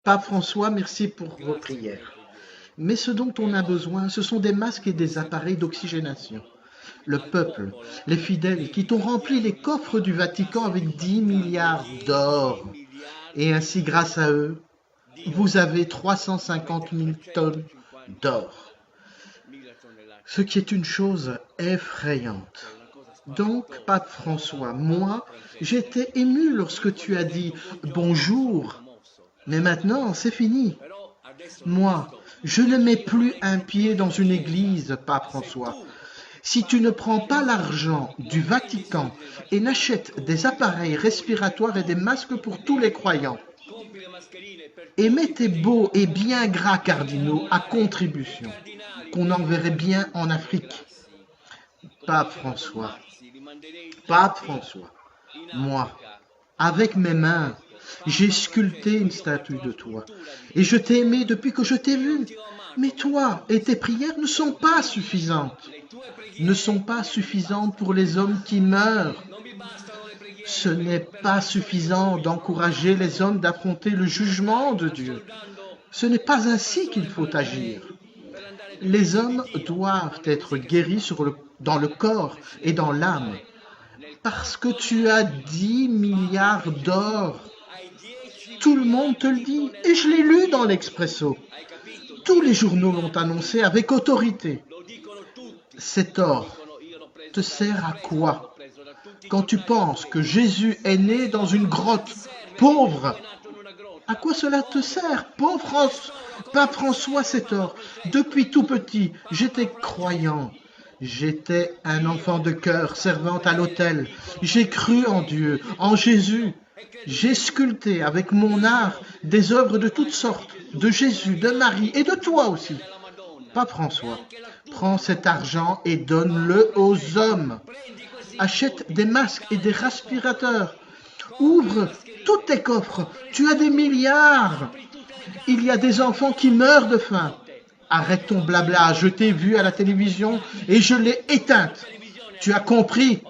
Pape François, merci pour vos prières. Mais ce dont on a besoin, ce sont des masques et des appareils d'oxygénation. Le peuple, les fidèles qui t'ont rempli les coffres du Vatican avec 10 milliards d'or. Et ainsi, grâce à eux, vous avez 350 000 tonnes d'or. Ce qui est une chose effrayante. Donc, Pape François, moi, j'étais ému lorsque tu as dit « bonjour ». Mais maintenant, c'est fini. Moi, je ne mets plus un pied dans une église, Pape François. Si tu ne prends pas l'argent du Vatican et n'achètes des appareils respiratoires et des masques pour tous les croyants, et mets tes beaux et bien gras cardinaux à contribution, qu'on enverrait bien en Afrique. Pape François, moi, avec mes mains, j'ai sculpté une statue de toi, et je t'ai aimé depuis que je t'ai vu. Mais toi et tes prières ne sont pas suffisantes. Ne sont pas suffisantes pour les hommes qui meurent. Ce n'est pas suffisant d'encourager les hommes d'affronter le jugement de Dieu. Ce n'est pas ainsi qu'il faut agir. Les hommes doivent être guéris dans le corps et dans l'âme. Parce que tu as 10 milliards d'or. Tout le monde te le dit, et je l'ai lu dans l'Expresso. Tous les journaux l'ont annoncé avec autorité. Cet or te sert à quoi quand tu penses que Jésus est né dans une grotte pauvre? À quoi cela te sert, pauvre Pape François, cet or? Depuis tout petit, j'étais croyant. J'étais un enfant de cœur servant à l'autel. J'ai cru en Dieu, en Jésus. J'ai sculpté avec mon art des œuvres de toutes sortes, de Jésus, de Marie et de toi aussi. Pape François, prends cet argent et donne-le aux hommes. Achète des masques et des respirateurs. Ouvre tous tes coffres. Tu as des milliards. Il y a des enfants qui meurent de faim. Arrête ton blabla. Je t'ai vu à la télévision et je l'ai éteinte. Tu as compris?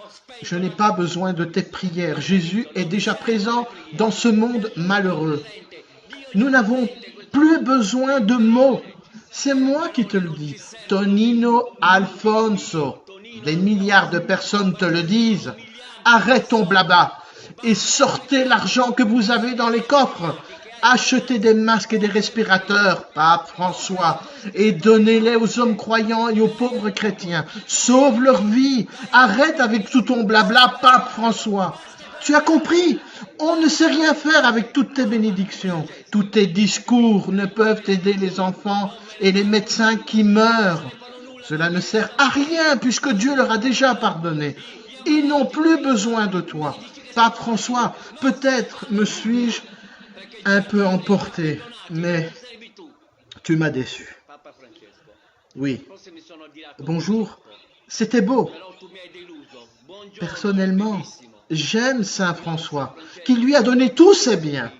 Je n'ai pas besoin de tes prières. Jésus est déjà présent dans ce monde malheureux. Nous n'avons plus besoin de mots. C'est moi qui te le dis. Tonino Alfonso. Des milliards de personnes te le disent. Arrête ton blabla et sortez l'argent que vous avez dans les coffres. Achetez des masques et des respirateurs, Pape François, et donnez-les aux hommes croyants et aux pauvres chrétiens. Sauve leur vie. Arrête avec tout ton blabla, Pape François. Tu as compris? On ne sait rien faire avec toutes tes bénédictions. Tous tes discours ne peuvent aider les enfants et les médecins qui meurent. Cela ne sert à rien puisque Dieu leur a déjà pardonné. Ils n'ont plus besoin de toi. Pape François, peut-être me suis-je un peu emporté, mais tu m'as déçu. Oui. Bonjour, c'était beau. Personnellement, j'aime Saint François, qui lui a donné tous ses biens.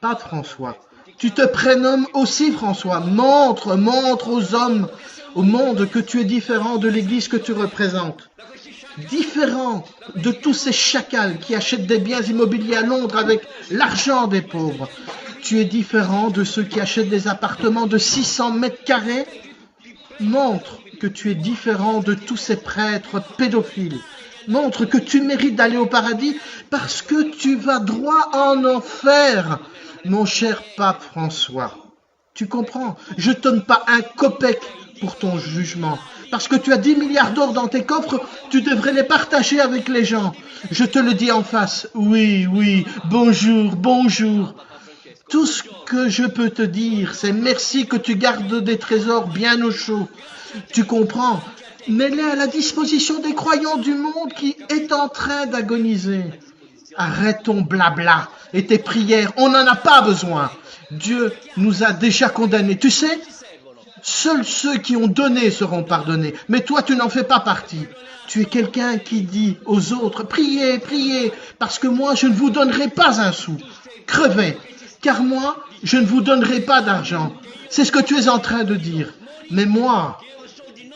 Pape François, tu te prénommes aussi François. Montre aux hommes, au monde, que tu es différent de l'Église que tu représentes. Différent de tous ces chacals qui achètent des biens immobiliers à Londres avec l'argent des pauvres. Tu es différent de ceux qui achètent des appartements de 600 mètres carrés. Montre que tu es différent de tous ces prêtres pédophiles. Montre que tu mérites d'aller au paradis parce que tu vas droit en enfer, mon cher Pape François. Tu comprends? Je ne donne pas un copec pour ton jugement. Parce que tu as 10 milliards d'or dans tes coffres, tu devrais les partager avec les gens. Je te le dis en face. Oui, bonjour. Tout ce que je peux te dire, c'est merci que tu gardes des trésors bien au chaud. Tu comprends? Mets-les à la disposition des croyants du monde qui est en train d'agoniser. Arrête ton blabla et tes prières, on n'en a pas besoin. Dieu nous a déjà condamnés, tu sais? Seuls ceux qui ont donné seront pardonnés, mais toi tu n'en fais pas partie. Tu es quelqu'un qui dit aux autres, priez, parce que moi je ne vous donnerai pas un sou. Crevez, car moi je ne vous donnerai pas d'argent. C'est ce que tu es en train de dire. Mais moi,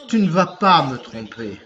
tu ne vas pas me tromper.